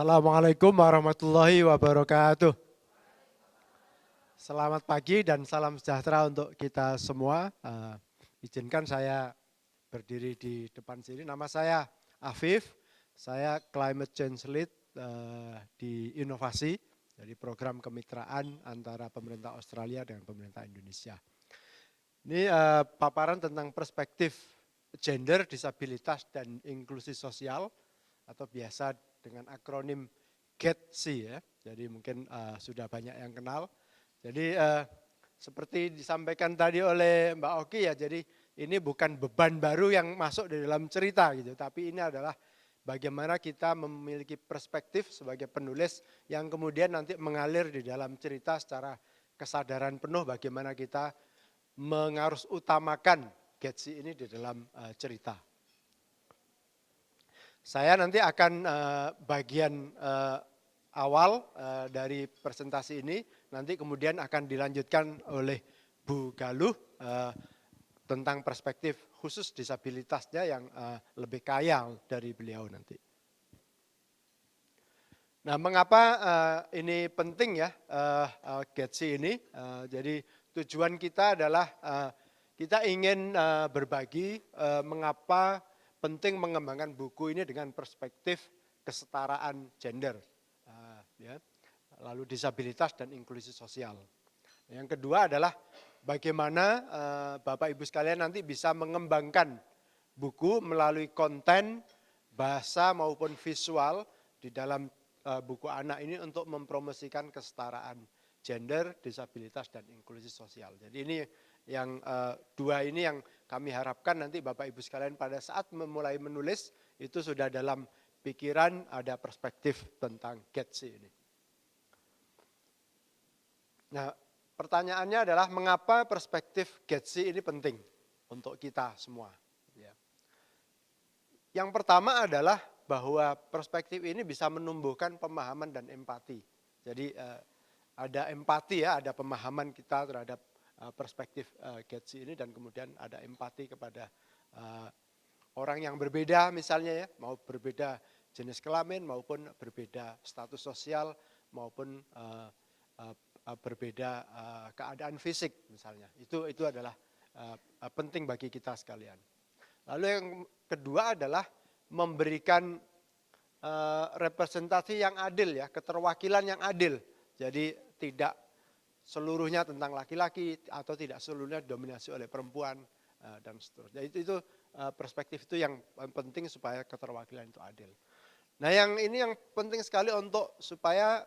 Assalamualaikum warahmatullahi wabarakatuh. Selamat pagi dan salam sejahtera untuk kita semua. Izinkan saya berdiri di depan sini. Nama saya Afif, saya Climate Change Lead di Inovasi, jadi program kemitraan antara pemerintah Australia dengan pemerintah Indonesia. Ini paparan tentang perspektif gender, disabilitas, dan inklusi sosial, atau biasa dengan akronim GETC ya. Jadi mungkin sudah banyak yang kenal. Jadi seperti disampaikan tadi oleh Mbak Oki ya, jadi ini bukan beban baru yang masuk di dalam cerita gitu, tapi ini adalah bagaimana kita memiliki perspektif sebagai penulis yang kemudian nanti mengalir di dalam cerita secara kesadaran penuh bagaimana kita mengarus utamakan GETC ini di dalam cerita. Saya nanti akan bagian awal dari presentasi ini, nanti kemudian akan dilanjutkan oleh Bu Galuh tentang perspektif khusus disabilitasnya yang lebih kaya dari beliau nanti. Nah, mengapa ini penting ya GETC ini? Jadi tujuan kita adalah kita ingin berbagi mengapa penting mengembangkan buku ini dengan perspektif kesetaraan gender, ya, lalu disabilitas dan inklusi sosial. Yang kedua adalah bagaimana Bapak Ibu sekalian nanti bisa mengembangkan buku melalui konten, bahasa maupun visual di dalam buku anak ini untuk mempromosikan kesetaraan gender, disabilitas, dan inklusi sosial. Jadi ini yang dua ini yang kami harapkan nanti Bapak Ibu sekalian pada saat memulai menulis itu sudah dalam pikiran ada perspektif tentang GETC ini. Nah, pertanyaannya adalah mengapa perspektif GETC ini penting untuk kita semua. Ya. Yang pertama adalah bahwa perspektif ini bisa menumbuhkan pemahaman dan empati. Jadi ada empati ya, ada pemahaman kita terhadap perspektif GETC ini dan kemudian ada empati kepada orang yang berbeda misalnya ya, mau berbeda jenis kelamin maupun berbeda status sosial maupun berbeda keadaan fisik misalnya. Itu adalah penting bagi kita sekalian. Lalu yang kedua adalah memberikan representasi yang adil ya, keterwakilan yang adil. Jadi tidak seluruhnya tentang laki-laki atau tidak seluruhnya dominasi oleh perempuan dan seterusnya. Itu perspektif itu yang penting supaya keterwakilan itu adil. Nah, yang ini yang penting sekali untuk supaya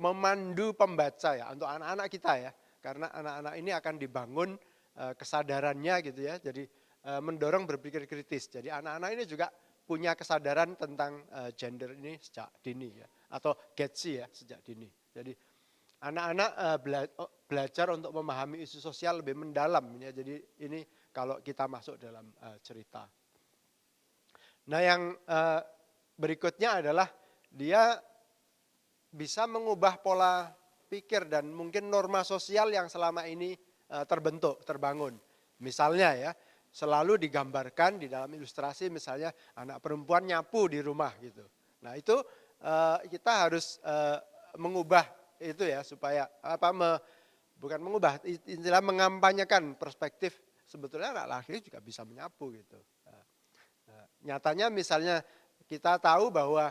memandu pembaca ya, untuk anak-anak kita ya. Karena anak-anak ini akan dibangun kesadarannya gitu ya. Jadi mendorong berpikir kritis. Jadi anak-anak ini juga punya kesadaran tentang gender ini sejak dini ya, atau GETC ya sejak dini. Jadi anak-anak belajar untuk memahami isu sosial lebih mendalam ya. Jadi ini kalau kita masuk dalam cerita. Nah, yang berikutnya adalah dia bisa mengubah pola pikir dan mungkin norma sosial yang selama ini terbentuk, terbangun. Misalnya ya, selalu digambarkan di dalam ilustrasi misalnya anak perempuan nyapu di rumah gitu. Nah, itu kita harus mengubah itu ya supaya bukan mengubah, istilah mengampanyekan perspektif sebetulnya anak laki juga bisa menyapu gitu. Nyatanya misalnya kita tahu bahwa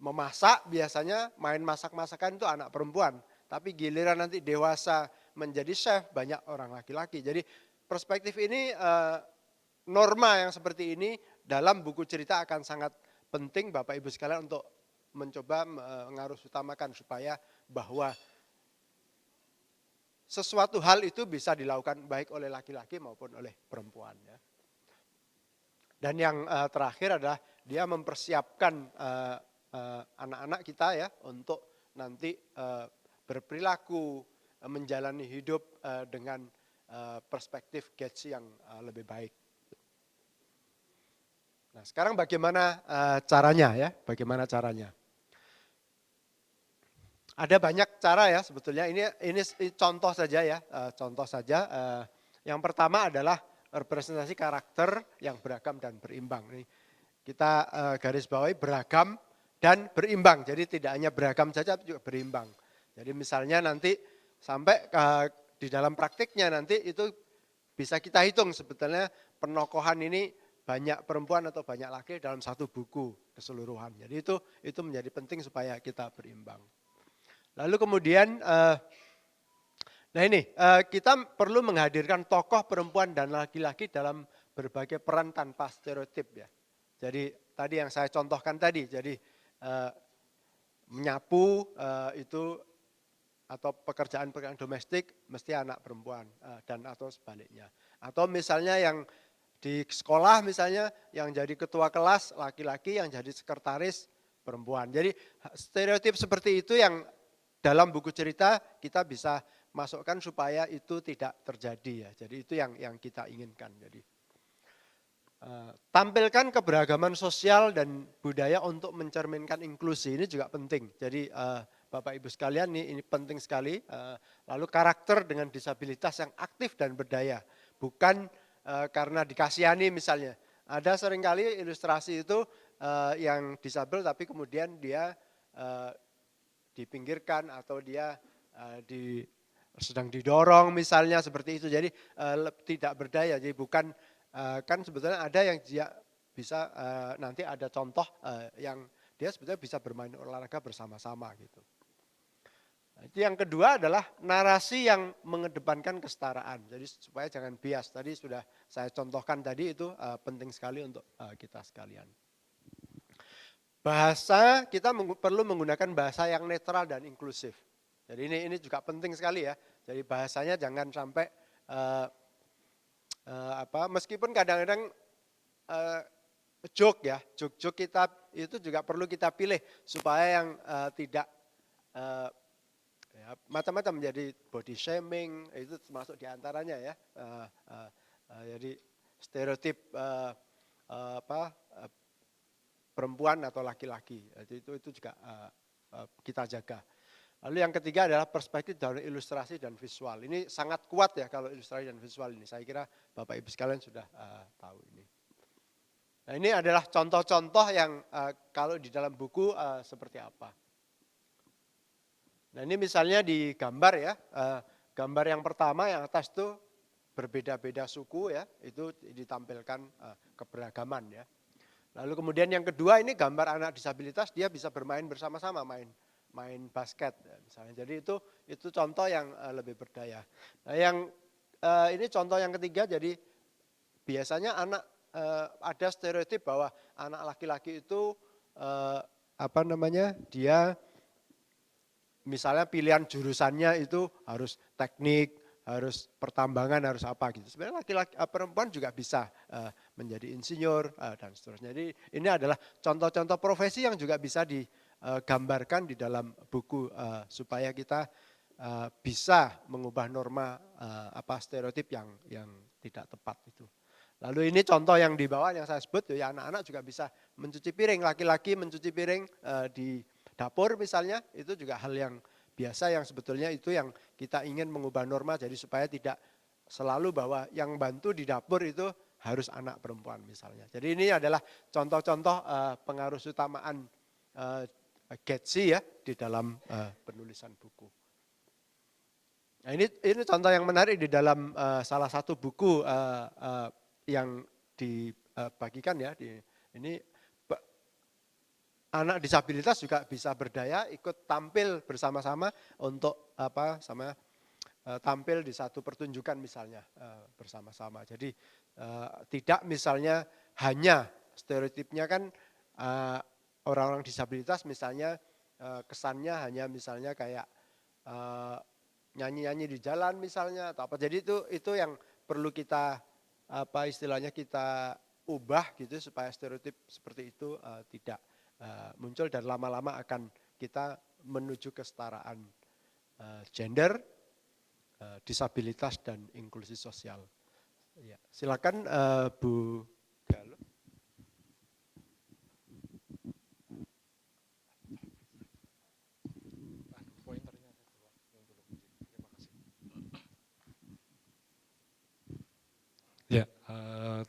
memasak biasanya main masak-masakan itu anak perempuan, tapi giliran nanti dewasa menjadi chef banyak orang laki-laki. Jadi perspektif ini, norma yang seperti ini dalam buku cerita akan sangat penting Bapak Ibu sekalian untuk mencoba mengarus utamakan supaya bahwa sesuatu hal itu bisa dilakukan baik oleh laki-laki maupun oleh perempuan. Ya. Dan yang terakhir adalah dia mempersiapkan anak-anak kita ya untuk nanti berperilaku, menjalani hidup dengan perspektif GETC yang lebih baik. Nah, sekarang bagaimana caranya ya? Bagaimana caranya? Ada banyak cara ya sebetulnya. Ini contoh saja ya, contoh saja. Yang pertama adalah representasi karakter yang beragam dan berimbang. Ini kita garis bawahi beragam dan berimbang. Jadi tidak hanya beragam saja, tapi juga berimbang. Jadi misalnya nanti sampai di dalam praktiknya nanti itu bisa kita hitung sebetulnya penokohan ini banyak perempuan atau banyak laki dalam satu buku keseluruhan. Jadi itu menjadi penting supaya kita berimbang. Lalu kemudian, nah ini kita perlu menghadirkan tokoh perempuan dan laki-laki dalam berbagai peran tanpa stereotip ya. Jadi tadi yang saya contohkan tadi, jadi menyapu itu atau pekerjaan-pekerjaan domestik mesti anak perempuan dan atau sebaliknya. Atau misalnya yang di sekolah misalnya yang jadi ketua kelas laki-laki, yang jadi sekretaris perempuan. Jadi stereotip seperti itu yang dalam buku cerita kita bisa masukkan supaya itu tidak terjadi ya. Jadi itu yang kita inginkan. Jadi tampilkan keberagaman sosial dan budaya untuk mencerminkan inklusi, ini juga penting. Jadi Bapak Ibu sekalian ini penting sekali. Lalu karakter dengan disabilitas yang aktif dan berdaya, bukan karena dikasihani misalnya. Ada seringkali ilustrasi itu yang disabel tapi kemudian dia dipinggirkan atau dia sedang didorong misalnya seperti itu. Jadi tidak berdaya, jadi bukan kan sebetulnya ada yang dia bisa nanti ada contoh yang dia sebetulnya bisa bermain olahraga bersama-sama gitu. Nah, itu yang kedua adalah narasi yang mengedepankan kesetaraan. Jadi supaya jangan bias. Tadi sudah saya contohkan tadi itu penting sekali untuk kita sekalian. Bahasa kita perlu menggunakan bahasa yang netral dan inklusif. Jadi ini juga penting sekali ya. Jadi bahasanya jangan sampai meskipun kadang-kadang joke kita itu juga perlu kita pilih supaya yang tidak macam-macam menjadi body shaming, itu termasuk diantaranya ya. Jadi stereotip perempuan atau laki-laki, itu juga kita jaga. Lalu yang ketiga adalah perspektif dari ilustrasi dan visual. Ini sangat kuat ya kalau ilustrasi dan visual ini. Saya kira Bapak Ibu sekalian sudah tahu ini. Nah ini adalah contoh-contoh yang kalau di dalam buku seperti apa. Nah ini misalnya di gambar ya, gambar yang pertama yang atas itu berbeda-beda suku ya, itu ditampilkan keberagaman ya. Lalu kemudian yang kedua ini gambar anak disabilitas, dia bisa bermain bersama-sama, main basket misalnya. Jadi itu contoh yang lebih berdaya. Nah yang ini contoh yang ketiga, jadi biasanya ada stereotip bahwa anak laki-laki itu dia misalnya pilihan jurusannya itu harus teknik, harus pertambangan, harus apa gitu. Sebenarnya laki-laki perempuan juga bisa menjadi insinyur dan seterusnya. Jadi ini adalah contoh-contoh profesi yang juga bisa digambarkan di dalam buku supaya kita bisa mengubah norma stereotip yang tidak tepat itu. Lalu ini contoh yang di bawah yang saya sebut ya, anak-anak juga bisa mencuci piring, laki-laki mencuci piring di dapur misalnya, itu juga hal yang biasa yang sebetulnya itu yang kita ingin mengubah norma, jadi supaya tidak selalu bahwa yang bantu di dapur itu harus anak perempuan misalnya. Jadi ini adalah contoh-contoh pengaruh utamaan Getsi ya di dalam penulisan buku. Nah ini contoh yang menarik di dalam salah satu buku yang dibagikan ya. Ini anak disabilitas juga bisa berdaya, ikut tampil bersama-sama untuk tampil di satu pertunjukan misalnya bersama-sama. Jadi tidak misalnya hanya stereotipnya kan orang-orang disabilitas misalnya kesannya hanya misalnya kayak nyanyi-nyanyi di jalan misalnya atau apa. Jadi itu yang perlu kita istilahnya kita ubah gitu supaya stereotip seperti itu tidak muncul dan lama-lama akan kita menuju kesetaraan gender, disabilitas dan inklusi sosial. Ya, silakan Bu Galuh. Ya,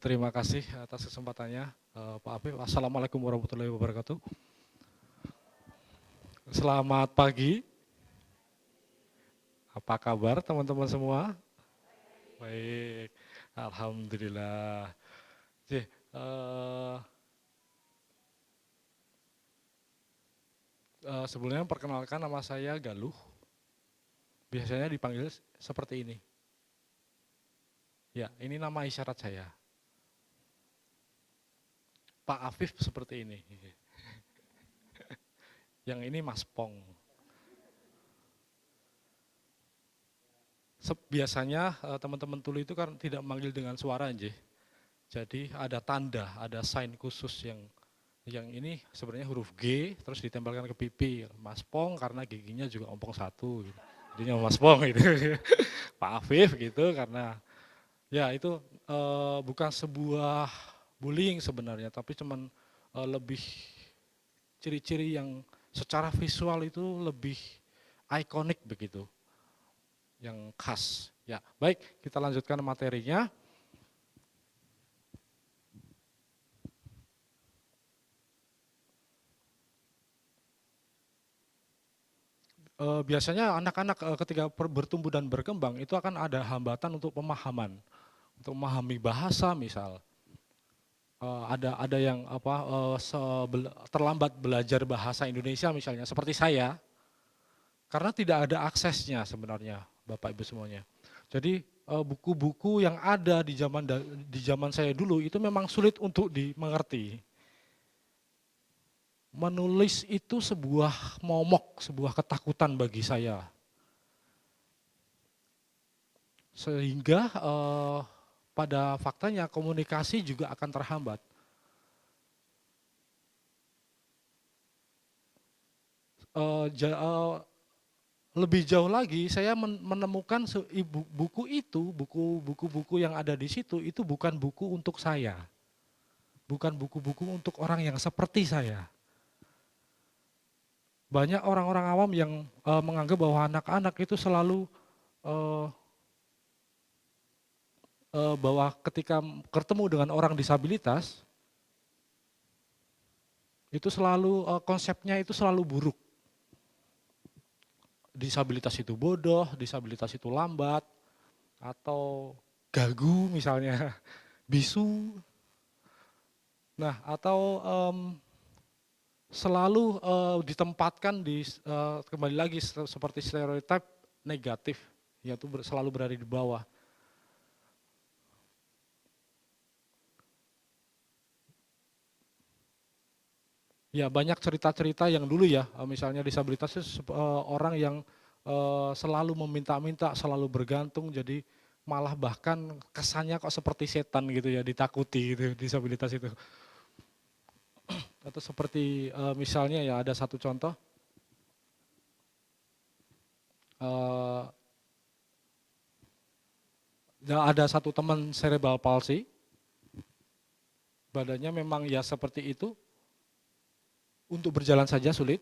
terima kasih atas kesempatannya Pak Apip. Assalamualaikum warahmatullahi wabarakatuh. Selamat pagi. Apa kabar teman-teman semua? Baik, alhamdulillah. Oke, sebelumnya perkenalkan nama saya Galuh. Biasanya dipanggil seperti ini. Ya, ini nama isyarat saya. Pak Afif seperti ini. Yang ini Mas Pong. Biasanya teman-teman tuli itu kan tidak memanggil dengan suara aja. Jadi ada tanda, ada sign khusus yang ini sebenarnya huruf G terus ditempelkan ke pipi. Mas Pong karena giginya juga ompong satu gitu. Jadinya Mas Pong gitu. Pak Afif gitu karena ya itu bukan sebuah bullying sebenarnya tapi cuman lebih ciri-ciri yang secara visual itu lebih ikonik begitu. Yang khas. Ya, baik, kita lanjutkan materinya. Biasanya anak-anak ketika bertumbuh dan berkembang itu akan ada hambatan untuk pemahaman, untuk memahami bahasa misal. Ada yang terlambat belajar bahasa Indonesia misalnya, seperti saya, karena tidak ada aksesnya sebenarnya, Bapak Ibu semuanya. Jadi buku-buku yang ada di zaman saya dulu itu memang sulit untuk dimengerti. Menulis itu sebuah momok, sebuah ketakutan bagi saya. Sehingga pada faktanya komunikasi juga akan terhambat. Lebih jauh lagi saya menemukan buku-buku yang ada di situ itu bukan buku untuk saya. Bukan buku-buku untuk orang yang seperti saya. Banyak orang-orang awam yang menganggap bahwa anak-anak itu selalu bahwa ketika bertemu dengan orang disabilitas itu selalu konsepnya itu selalu buruk. Disabilitas itu bodoh, disabilitas itu lambat, atau gagu misalnya, bisu. Nah, atau selalu ditempatkan kembali lagi seperti stereotip negatif, yaitu selalu berada di bawah. Ya banyak cerita-cerita yang dulu ya, misalnya disabilitas itu orang yang selalu meminta-minta, selalu bergantung, jadi malah bahkan kesannya kok seperti setan gitu ya, ditakuti gitu disabilitas itu. Atau seperti misalnya ya ada satu contoh, ada satu teman cerebral palsy, badannya memang ya seperti itu, untuk berjalan saja sulit,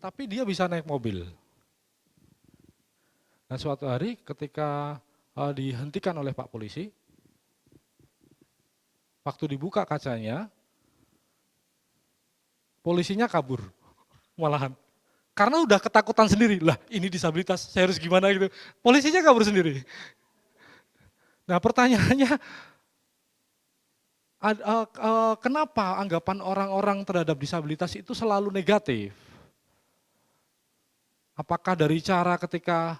tapi dia bisa naik mobil. Nah suatu hari ketika dihentikan oleh Pak Polisi, waktu dibuka kacanya, polisinya kabur malahan. Karena udah ketakutan sendiri, lah ini disabilitas, saya harus gimana gitu. Polisinya kabur sendiri. Nah pertanyaannya, kenapa anggapan orang-orang terhadap disabilitas itu selalu negatif? Apakah dari cara ketika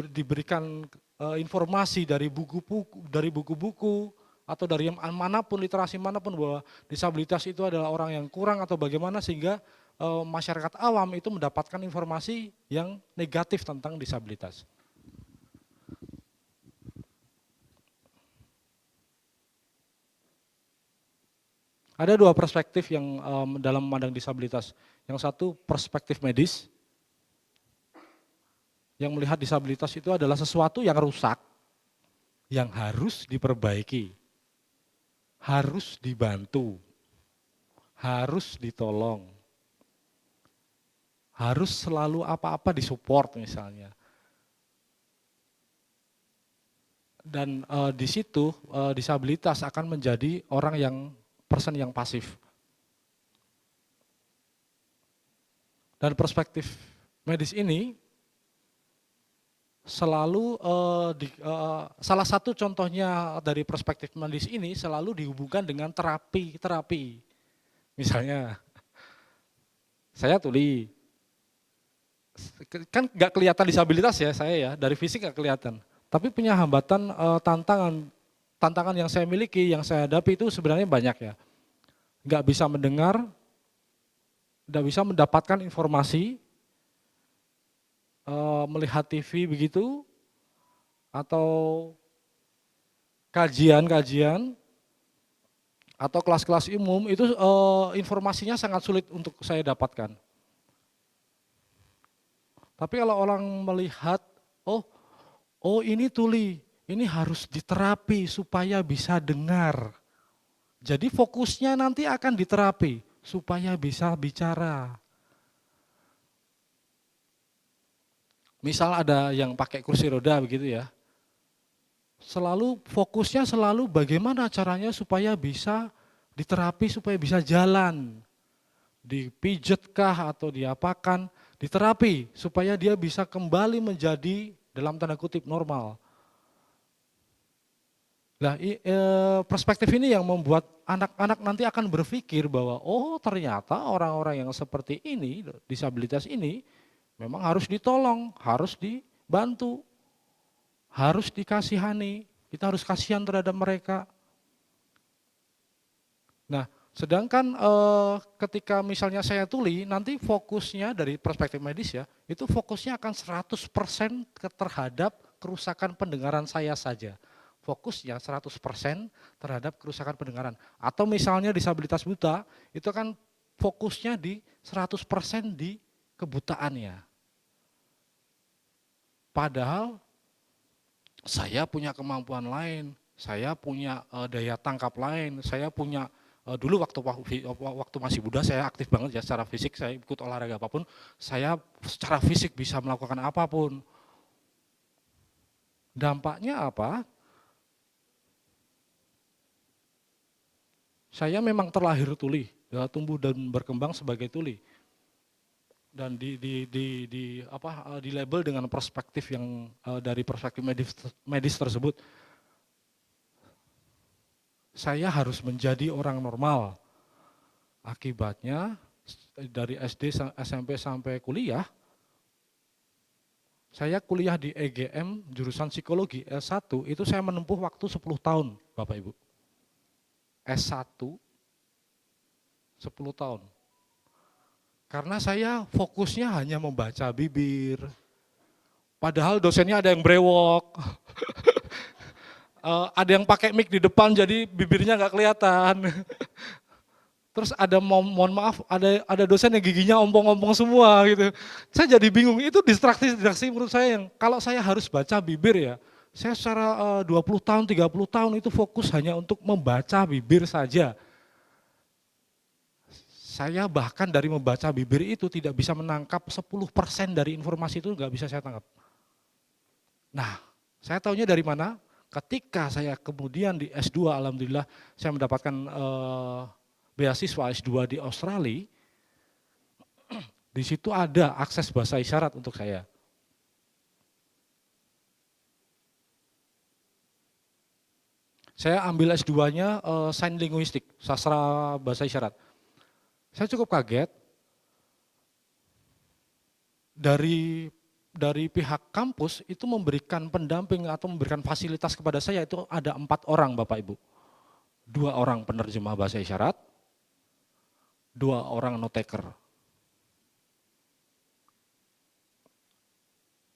diberikan informasi dari buku-buku atau dari manapun, literasi manapun bahwa disabilitas itu adalah orang yang kurang atau bagaimana sehingga masyarakat awam itu mendapatkan informasi yang negatif tentang disabilitas. Ada dua perspektif yang dalam memandang disabilitas. Yang satu perspektif medis, yang melihat disabilitas itu adalah sesuatu yang rusak, yang harus diperbaiki, harus dibantu, harus ditolong, harus selalu apa-apa disupport misalnya. Dan di situ disabilitas akan menjadi orang yang person yang pasif. Dan perspektif medis ini selalu salah satu contohnya dari perspektif medis ini selalu dihubungkan dengan terapi. Misalnya saya tuli, kan nggak kelihatan disabilitas ya saya ya, dari fisik nggak kelihatan. Tapi punya hambatan, tantangan yang saya miliki, yang saya hadapi itu sebenarnya banyak ya. Nggak bisa mendengar, nggak bisa mendapatkan informasi, melihat TV begitu, atau kajian, atau kelas-kelas umum itu informasinya sangat sulit untuk saya dapatkan. Tapi kalau orang melihat, oh ini tuli, ini harus diterapi supaya bisa dengar. Jadi fokusnya nanti akan diterapi supaya bisa bicara. Misal ada yang pakai kursi roda begitu ya, fokusnya selalu bagaimana caranya supaya bisa diterapi, supaya bisa jalan. Dipijetkah atau diapakan, diterapi supaya dia bisa kembali menjadi dalam tanda kutip normal. Nah, perspektif ini yang membuat anak-anak nanti akan berpikir bahwa ternyata orang-orang yang seperti ini, disabilitas ini memang harus ditolong, harus dibantu, harus dikasihani, kita harus kasihan terhadap mereka. Nah, sedangkan ketika misalnya saya tuli, nanti fokusnya dari perspektif medis ya, itu fokusnya akan 100% terhadap kerusakan pendengaran saya saja. Fokusnya 100% terhadap kerusakan pendengaran. Atau misalnya disabilitas buta, itu kan fokusnya di 100% di kebutaannya. Padahal saya punya kemampuan lain, saya punya daya tangkap lain, saya punya dulu waktu masih muda saya aktif banget ya secara fisik, saya ikut olahraga apapun, saya secara fisik bisa melakukan apapun. Dampaknya apa? Saya memang terlahir tuli, ya, tumbuh dan berkembang sebagai tuli. Dan di label dengan perspektif yang dari perspektif medis tersebut. Saya harus menjadi orang normal. Akibatnya dari SD, SMP sampai kuliah, saya kuliah di EGM jurusan psikologi S1 itu saya menempuh waktu 10 tahun, Bapak Ibu. S1 10 tahun. Karena saya fokusnya hanya membaca bibir. Padahal dosennya ada yang brewok. Ada yang pakai mic di depan jadi bibirnya nggak kelihatan. Terus ada mohon maaf, ada dosen yang giginya ompong-ompong semua gitu. Saya jadi bingung, itu distraksi menurut saya yang kalau saya harus baca bibir ya, saya secara 20 tahun, 30 tahun itu fokus hanya untuk membaca bibir saja. Saya bahkan dari membaca bibir itu tidak bisa menangkap 10% dari informasi itu nggak bisa saya tangkap. Nah, saya tahunya dari mana? Ketika saya kemudian di S2, alhamdulillah saya mendapatkan beasiswa S2 di Australia, di situ ada akses bahasa isyarat untuk saya. Saya ambil S2-nya Sign Linguistik, sastra bahasa isyarat. Saya cukup kaget, dari pihak kampus itu memberikan pendamping atau memberikan fasilitas kepada saya itu ada 4 orang Bapak Ibu. 2 orang penerjemah bahasa isyarat, 2 orang notaker.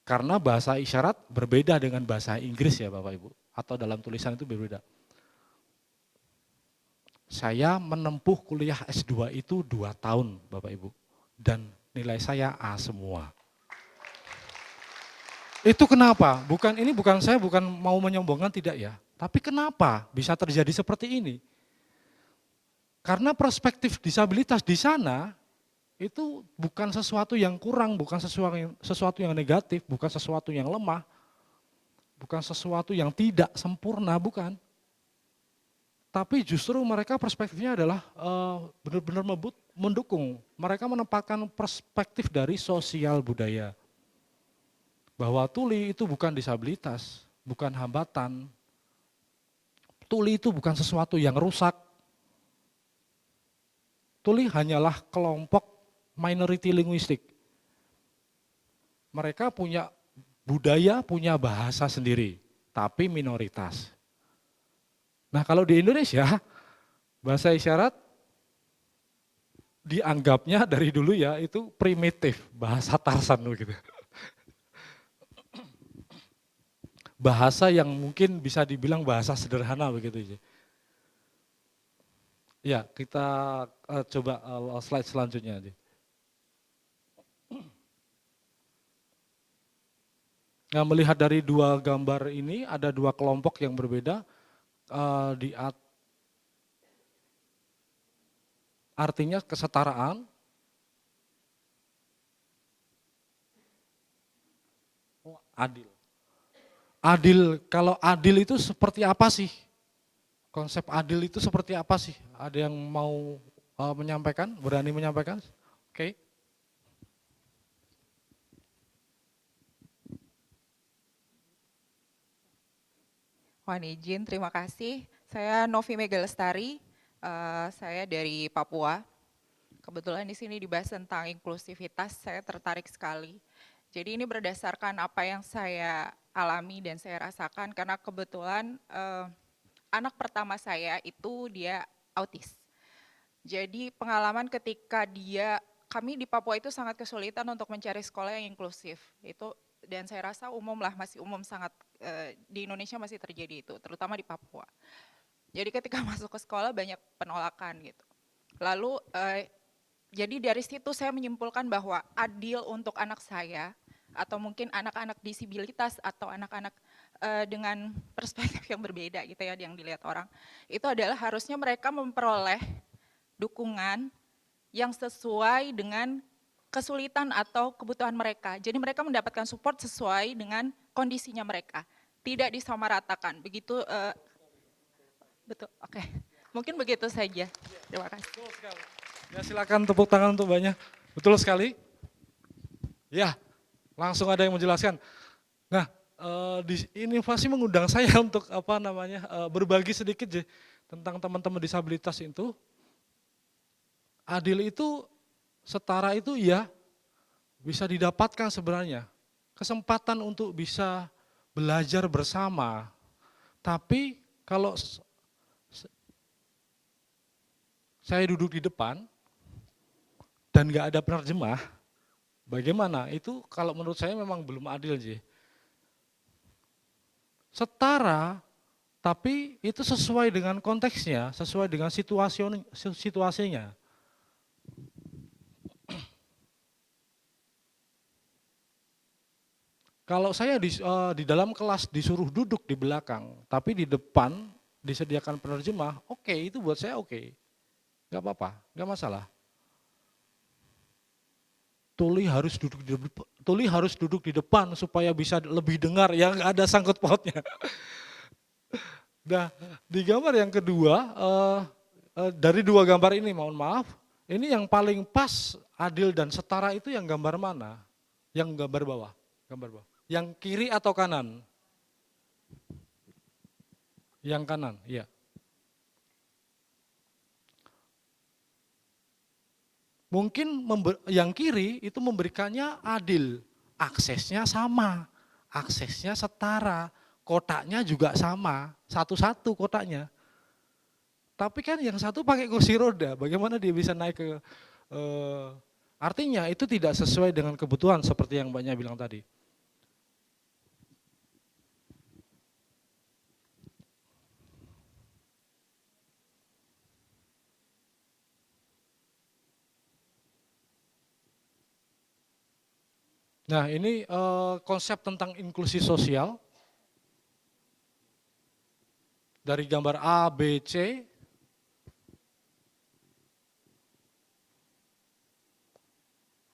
Karena bahasa isyarat berbeda dengan bahasa Inggris ya Bapak Ibu, atau dalam tulisan itu berbeda. Saya menempuh kuliah S2 itu 2 tahun Bapak Ibu, dan nilai saya A semua. Itu kenapa? Saya bukan mau menyombongkan, tidak ya. Tapi kenapa bisa terjadi seperti ini? Karena perspektif disabilitas di sana itu bukan sesuatu yang kurang, bukan sesuatu yang negatif, bukan sesuatu yang lemah, bukan sesuatu yang tidak sempurna, bukan. Tapi justru mereka perspektifnya adalah benar-benar mendukung, mereka menempatkan perspektif dari sosial budaya. Bahwa tuli itu bukan disabilitas, bukan hambatan. Tuli itu bukan sesuatu yang rusak. Tuli hanyalah kelompok minority linguistik. Mereka punya budaya, punya bahasa sendiri, tapi minoritas. Nah kalau di Indonesia, bahasa isyarat dianggapnya dari dulu ya itu primitif, bahasa Tarsan gitu. Bahasa yang mungkin bisa dibilang bahasa sederhana begitu. Ya, kita coba slide selanjutnya aja. Nah, melihat dari dua gambar ini ada dua kelompok yang berbeda. Artinya kesetaraan. Adil. Adil, kalau adil itu seperti apa sih? Konsep adil itu seperti apa sih? Ada yang mau menyampaikan, berani menyampaikan? Oke. Mohon izin, terima kasih. Saya Novi Megalestari, saya dari Papua. Kebetulan di sini dibahas tentang inklusivitas, saya tertarik sekali. Jadi ini berdasarkan apa yang saya alami dan saya rasakan karena kebetulan anak pertama saya itu dia autis. Jadi pengalaman ketika kami di Papua itu sangat kesulitan untuk mencari sekolah yang inklusif. Itu dan saya rasa umum lah, masih umum sangat di Indonesia masih terjadi itu, terutama di Papua. Jadi ketika masuk ke sekolah banyak penolakan gitu. Lalu jadi dari situ saya menyimpulkan bahwa adil untuk anak saya atau mungkin anak-anak disabilitas atau anak-anak dengan perspektif yang berbeda gitu ya yang dilihat orang, itu adalah harusnya mereka memperoleh dukungan yang sesuai dengan kesulitan atau kebutuhan mereka. Jadi mereka mendapatkan support sesuai dengan kondisinya mereka, tidak disamaratakan. Begitu, betul. Oke, mungkin begitu saja. Terima kasih. Betul sekali. Ya silakan tepuk tangan untuk banyak. Betul sekali. Ya, langsung ada yang menjelaskan. Nah, inovasi mengundang saya untuk berbagi sedikit tentang teman-teman disabilitas itu. Adil itu, setara itu ya bisa didapatkan sebenarnya. Kesempatan untuk bisa belajar bersama. Tapi kalau saya duduk di depan dan nggak ada penerjemah, bagaimana? Itu kalau menurut saya memang belum adil sih. Setara, tapi itu sesuai dengan konteksnya, sesuai dengan situasinya. Kalau saya di dalam kelas disuruh duduk di belakang, tapi di depan disediakan penerjemah, oke, itu buat saya oke. Nggak apa-apa, nggak masalah. Tuli harus duduk di depan supaya bisa lebih dengar, yang nggak ada sangkut pautnya. Nah, di gambar yang kedua, dari dua gambar ini, mohon maaf, ini yang paling pas, adil dan setara itu yang gambar mana? Yang gambar bawah, Yang kiri atau kanan? Yang kanan, iya. Mungkin yang kiri itu memberikannya adil, aksesnya sama, aksesnya setara, kotaknya juga sama, satu-satu kotaknya. Tapi kan yang satu pakai kursi roda, bagaimana dia bisa naik ke, artinya itu tidak sesuai dengan kebutuhan seperti yang Mbaknya bilang tadi. Nah ini konsep tentang inklusi sosial. Dari gambar A, B, C.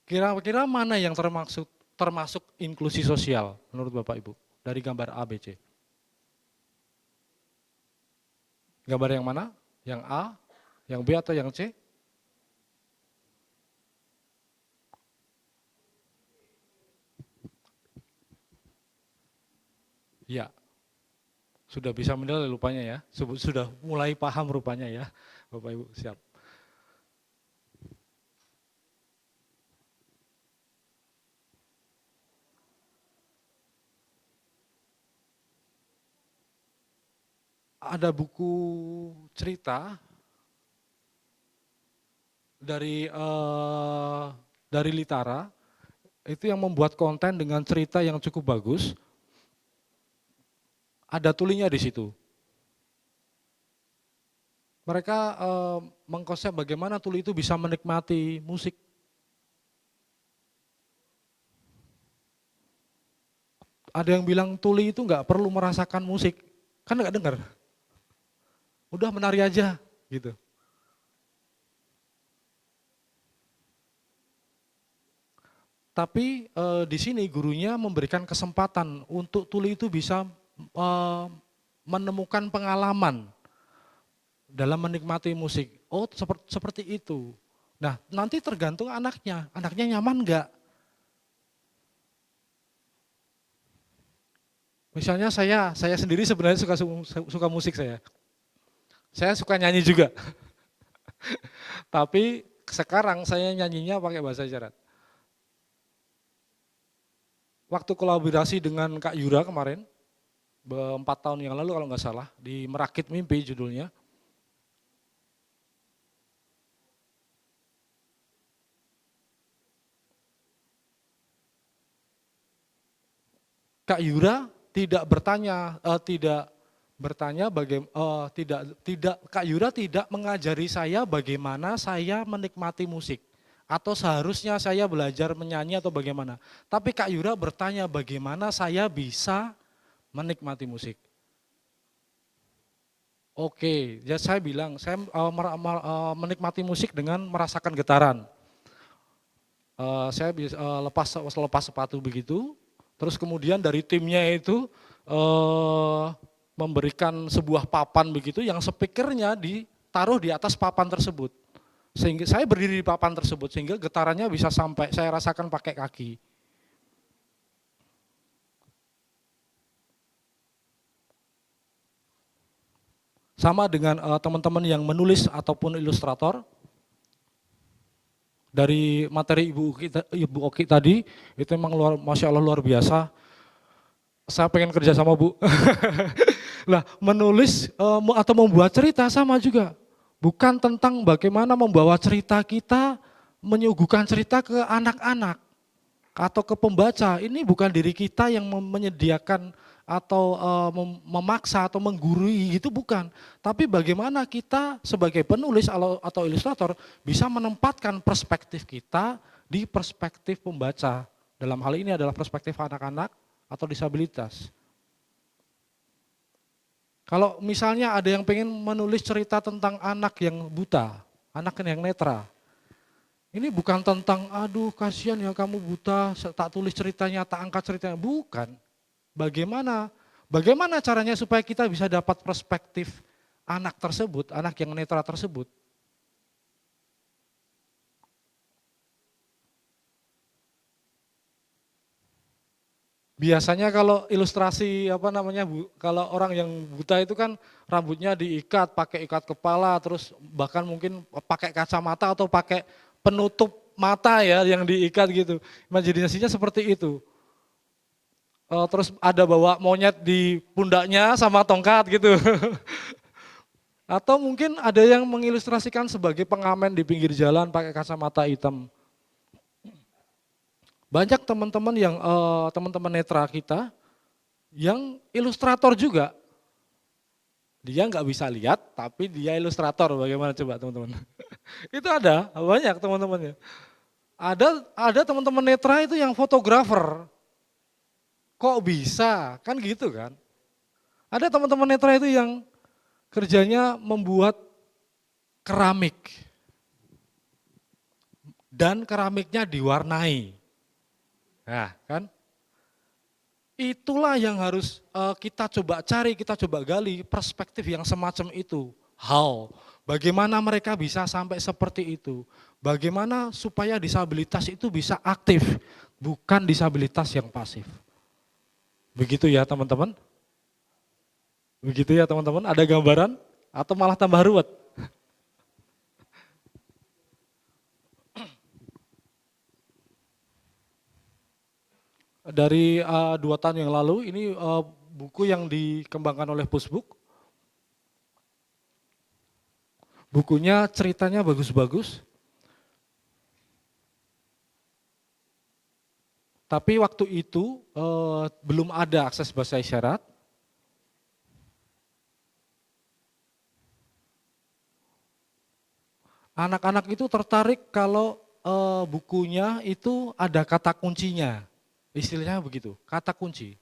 Kira-kira mana yang termasuk inklusi sosial menurut Bapak Ibu? Dari gambar A, B, C. Gambar yang mana? Yang A, yang B atau yang C? Ya, sudah bisa menilai rupanya ya, sudah mulai paham rupanya ya, Bapak Ibu, siap. Ada buku cerita dari Litara, itu yang membuat konten dengan cerita yang cukup bagus, ada tulinya di situ. Mereka mengkonsep bagaimana tuli itu bisa menikmati musik. Ada yang bilang tuli itu nggak perlu merasakan musik, kan nggak dengar. Udah menari aja gitu. Tapi di sini gurunya memberikan kesempatan untuk tuli itu bisa menemukan pengalaman dalam menikmati musik. Oh, seperti itu. Nah, nanti tergantung anaknya nyaman nggak? Misalnya saya sendiri sebenarnya suka musik saya. Saya suka nyanyi juga. Tapi sekarang saya nyanyinya pakai bahasa isyarat. Waktu kolaborasi dengan Kak Yura kemarin, 4 tahun yang lalu kalau nggak salah, di Merakit Mimpi judulnya. Kak Yura tidak bertanya, Kak Yura tidak mengajari saya bagaimana saya menikmati musik. Atau seharusnya saya belajar menyanyi atau bagaimana. Tapi Kak Yura bertanya bagaimana saya bisa menikmati musik. Oke, ya saya bilang, saya menikmati musik dengan merasakan getaran. Saya bisa lepas sepatu begitu, terus kemudian dari timnya itu memberikan sebuah papan begitu yang speakernya ditaruh di atas papan tersebut. Sehingga saya berdiri di papan tersebut sehingga getarannya bisa sampai saya rasakan pakai kaki. Sama dengan teman-teman yang menulis ataupun ilustrator. Dari materi Ibu Oki tadi, itu memang Masya Allah luar biasa. Saya pengen kerja sama Bu. Lah, menulis atau membuat cerita sama juga. Bukan tentang bagaimana membawa cerita kita, menyuguhkan cerita ke anak-anak atau ke pembaca. Ini bukan diri kita yang menyediakan atau memaksa atau menggurui, itu bukan. Tapi bagaimana kita sebagai penulis atau ilustrator bisa menempatkan perspektif kita di perspektif pembaca. Dalam hal ini adalah perspektif anak-anak atau disabilitas. Kalau misalnya ada yang pengen menulis cerita tentang anak yang buta, anak yang netra. Ini bukan tentang, aduh kasihan ya kamu buta, tak tulis ceritanya, tak angkat ceritanya. Bukan. Bagaimana caranya supaya kita bisa dapat perspektif anak tersebut, anak yang netra tersebut. Biasanya kalau ilustrasi kalau orang yang buta itu kan rambutnya diikat, pakai ikat kepala, terus bahkan mungkin pakai kacamata atau pakai penutup mata ya yang diikat gitu. Imajinasinya seperti itu. Terus ada bawa monyet di pundaknya sama tongkat gitu. Atau mungkin ada yang mengilustrasikan sebagai pengamen di pinggir jalan pakai kacamata hitam. Banyak teman-teman yang teman-teman netra kita yang ilustrator juga. Dia nggak bisa lihat, tapi dia ilustrator. Bagaimana coba teman-teman? Itu ada, banyak teman-temannya. Ada teman-teman netra itu yang fotografer. Kok bisa? Kan gitu kan. Ada teman-teman netra itu yang kerjanya membuat keramik. Dan keramiknya diwarnai. Nah kan, itulah yang harus kita coba cari, kita coba gali perspektif yang semacam itu. How? Bagaimana mereka bisa sampai seperti itu? Bagaimana supaya disabilitas itu bisa aktif, bukan disabilitas yang pasif. Begitu ya teman-teman. Begitu ya teman-teman, ada gambaran atau malah tambah ruwet? Dari 2 tahun yang lalu, ini buku yang dikembangkan oleh Pusbuk. Bukunya ceritanya bagus-bagus. Tapi waktu itu belum ada akses bahasa isyarat. Anak-anak itu tertarik kalau bukunya itu ada kata kuncinya. Istilahnya begitu, kata kunci.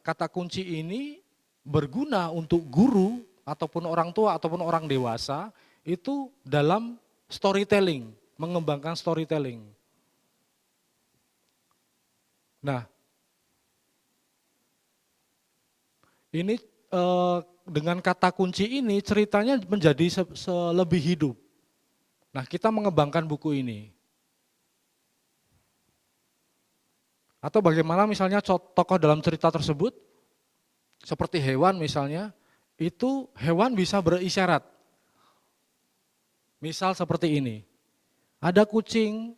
Kata kunci ini berguna untuk guru ataupun orang tua ataupun orang dewasa itu dalam storytelling, mengembangkan storytelling. Nah, ini dengan kata kunci ini ceritanya menjadi lebih hidup. Nah, kita mengembangkan buku ini. Atau bagaimana misalnya tokoh dalam cerita tersebut, seperti hewan misalnya, itu hewan bisa berisyarat. Misal seperti ini, ada kucing,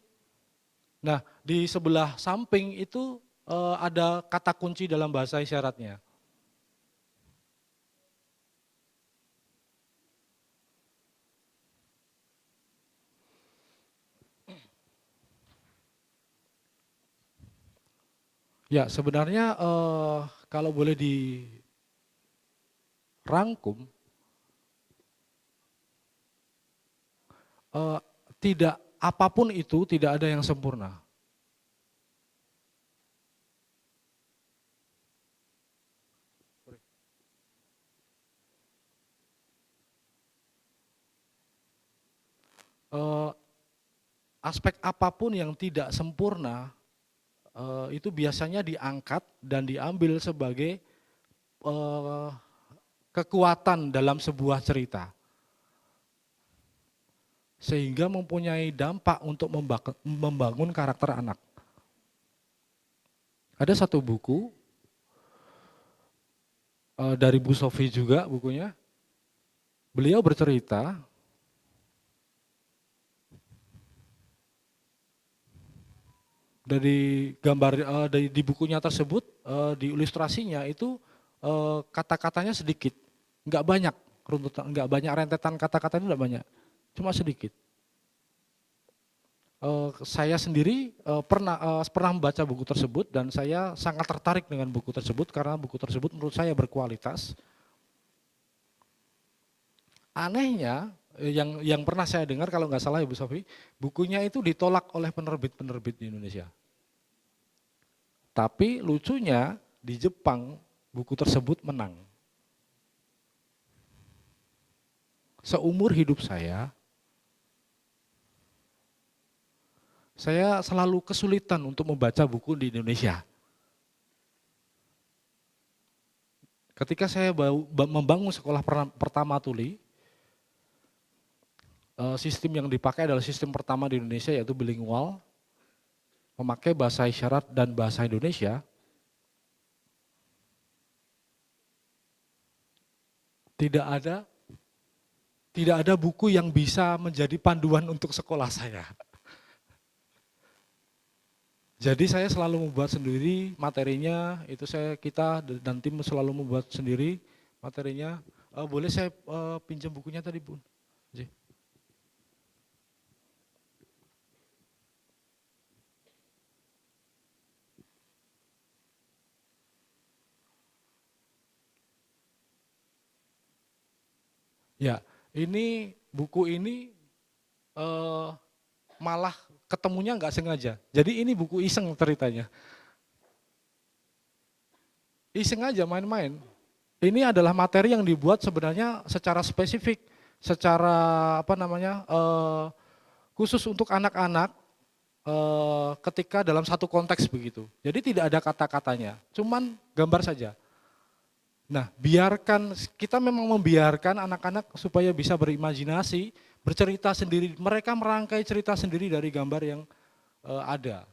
nah di sebelah samping itu ada kata kunci dalam bahasa isyaratnya. Ya, sebenarnya kalau boleh dirangkum, tidak apapun itu tidak ada yang sempurna. Aspek apapun yang tidak sempurna itu biasanya diangkat dan diambil sebagai kekuatan dalam sebuah cerita. Sehingga mempunyai dampak untuk membangun karakter anak. Ada satu buku dari Bu Sofi juga bukunya. Beliau bercerita dari gambar di bukunya tersebut, di ilustrasinya itu kata-katanya sedikit, nggak banyak runtutan, nggak banyak rentetan kata-katanya, nggak banyak, cuma sedikit. Saya sendiri pernah membaca buku tersebut dan saya sangat tertarik dengan buku tersebut karena buku tersebut menurut saya berkualitas. Anehnya, yang pernah saya dengar kalau nggak salah Ibu Sofi, bukunya itu ditolak oleh penerbit-penerbit di Indonesia. Tapi lucunya di Jepang buku tersebut menang. Seumur hidup saya selalu kesulitan untuk membaca buku di Indonesia. Ketika saya membangun sekolah pertama tuli, sistem yang dipakai adalah sistem pertama di Indonesia yaitu bilingual, memakai bahasa isyarat dan bahasa Indonesia. Tidak ada buku yang bisa menjadi panduan untuk sekolah saya. Jadi saya selalu membuat sendiri materinya, itu kita dan tim selalu membuat sendiri materinya. Boleh saya pinjam bukunya tadi, Bu? Ya, ini buku ini malah ketemunya nggak sengaja. Jadi ini buku iseng ceritanya. Iseng aja main-main. Ini adalah materi yang dibuat sebenarnya secara spesifik, secara khusus untuk anak-anak ketika dalam satu konteks begitu. Jadi tidak ada kata-katanya, cuman gambar saja. Nah, kita memang membiarkan anak-anak supaya bisa berimajinasi, bercerita sendiri, mereka merangkai cerita sendiri dari gambar yang ada.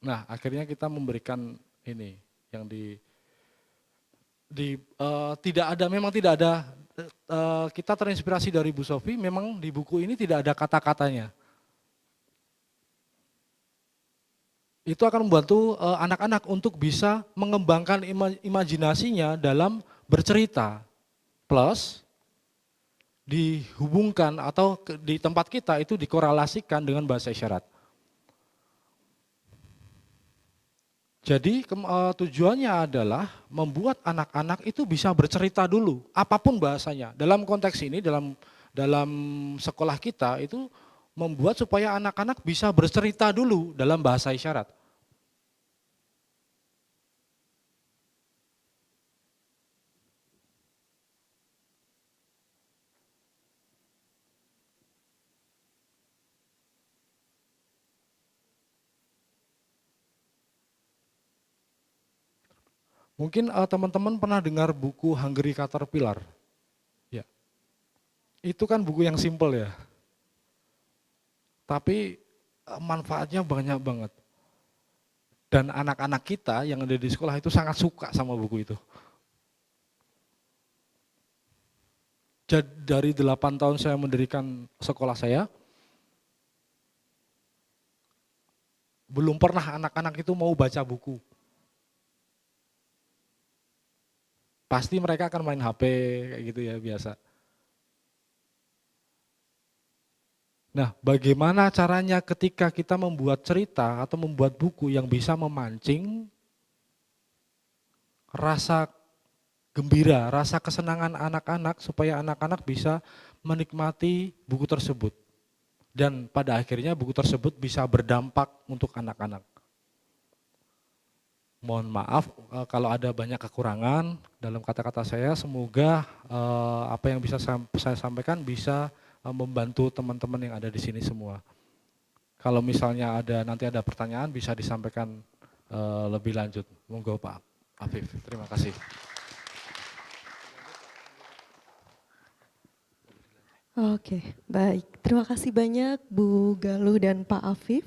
Nah, akhirnya kita memberikan ini yang tidak ada, memang tidak ada, kita terinspirasi dari Bu Sofi, memang di buku ini tidak ada kata-katanya. Itu akan membantu anak-anak untuk bisa mengembangkan imajinasinya dalam bercerita. Plus dihubungkan atau di tempat kita itu dikorelasikan dengan bahasa isyarat. Jadi tujuannya adalah membuat anak-anak itu bisa bercerita dulu, apapun bahasanya. Dalam konteks ini, dalam sekolah kita itu membuat supaya anak-anak bisa bercerita dulu dalam bahasa isyarat. Mungkin teman-teman pernah dengar buku Hungry Caterpillar. Ya. Itu kan buku yang simpel ya. Tapi manfaatnya banyak banget. Dan anak-anak kita yang ada di sekolah itu sangat suka sama buku itu. Jadi dari 8 tahun saya mendirikan sekolah saya, belum pernah anak-anak itu mau baca buku. Pasti mereka akan main HP kayak gitu ya biasa. Nah, bagaimana caranya ketika kita membuat cerita atau membuat buku yang bisa memancing rasa gembira, rasa kesenangan anak-anak supaya anak-anak bisa menikmati buku tersebut. Dan pada akhirnya buku tersebut bisa berdampak untuk anak-anak. Mohon maaf kalau ada banyak kekurangan dalam kata-kata saya, semoga apa yang bisa saya sampaikan bisa membantu teman-teman yang ada di sini semua. Kalau misalnya nanti ada pertanyaan bisa disampaikan lebih lanjut. Monggo Pak Afif, terima kasih. Oke, baik. Terima kasih banyak Bu Galuh dan Pak Afif.